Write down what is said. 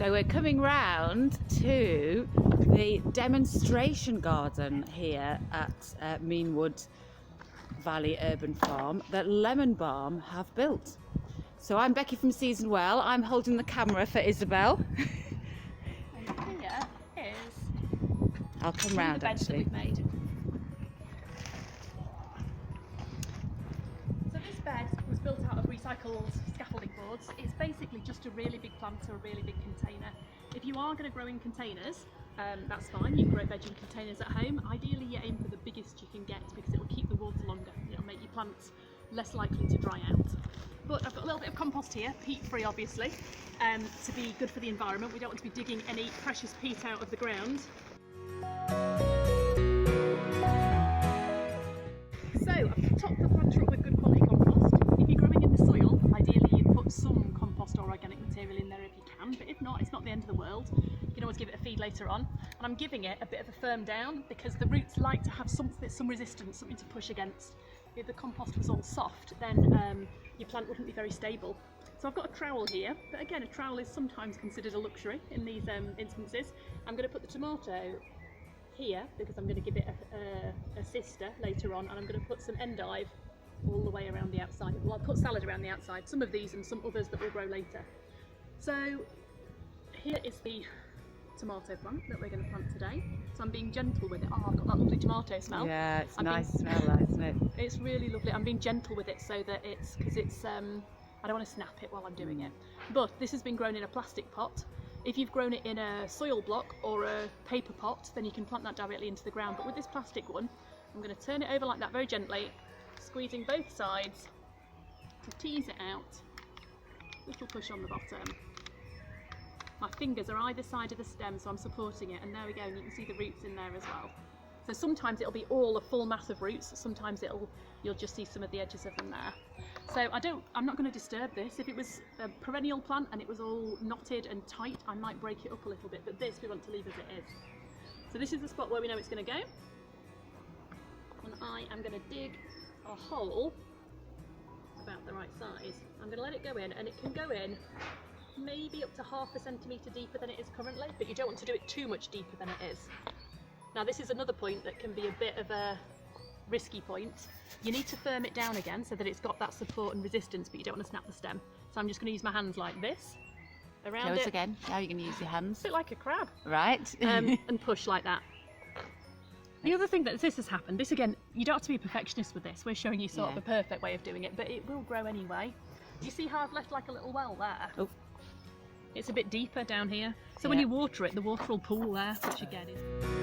So we're coming round to the demonstration garden here at Meanwood Valley Urban Farm that Lemon Balm have built. So I'm Becky from Season Well. I'm holding the camera for Isabel. And here is I'll come one round of the beds actually. that we've made. So this bed was built out of recycled scaffolding boards. It's basically just a really big plant or a really big container. If you are going to grow in containers, that's fine. You can grow veg in containers at home. Ideally you aim for the biggest you can get because it will keep the water longer. It'll make your plants less likely to dry out. But I've got a little bit of compost here, peat free obviously, to be good for the environment. We don't want to be digging any precious peat out of the ground. So I've topped the planter up with good quality compost. If you're growing in the soil, ideally you'd put some compost or organic material in there if you can, but if not, it's not the end of the world. You can always give it a feed later on. And I'm giving it a bit of a firm down because the roots like to have some resistance, something to push against. If the compost was all soft, then your plant wouldn't be very stable. So I've got a trowel here, but again, a trowel is sometimes considered a luxury in these instances. I'm going to put the tomato here because I'm going to give it a sister later on, and I'm going to put some endive all the way around the outside. Well, I'll put salad around the outside, some of these and some others that will grow later. So here is the tomato plant that we're going to plant today. So I'm being gentle with it. Oh, I've got that lovely tomato smell. Yeah, it's nice smell that, isn't it? It's really lovely. I'm being gentle with it so that because it's I don't want to snap it while I'm doing it. But this has been grown in a plastic pot. If you've grown it in a soil block or a paper pot, then you can plant that directly into the ground. But with this plastic one, I'm going to turn it over like that very gently, squeezing both sides to tease it out. Little push on the bottom. My fingers are either side of the stem, so I'm supporting it, and there we go, and you can see the roots in there as well. So sometimes it'll be all a full mass of roots, sometimes you'll just see some of the edges of them there. So I'm not going to disturb this. If it was a perennial plant and it was all knotted and tight, I might break it up a little bit, but this we want to leave as it is. So this is the spot where we know it's going to go. And I am going to dig a hole about the right size. I'm going to let it go in, and it can go in maybe up to ½ centimetre deeper than it is currently, but you don't want to do it too much deeper than it is. Now this is another point that can be a bit of a risky point. You need to firm it down again so that it's got that support and resistance, but you don't want to snap the stem. So I'm just going to use my hands like this around Show it. us again. Now you're going to use your hands. A bit like a crab. Right. And push like that. The other thing that this has happened, this again, you don't have to be a perfectionist with this. We're showing you sort of a perfect way of doing it, but it will grow anyway. You see how I've left like a little well there? Oh. It's a bit deeper down here. So when you water it, the water will pool there, which again is...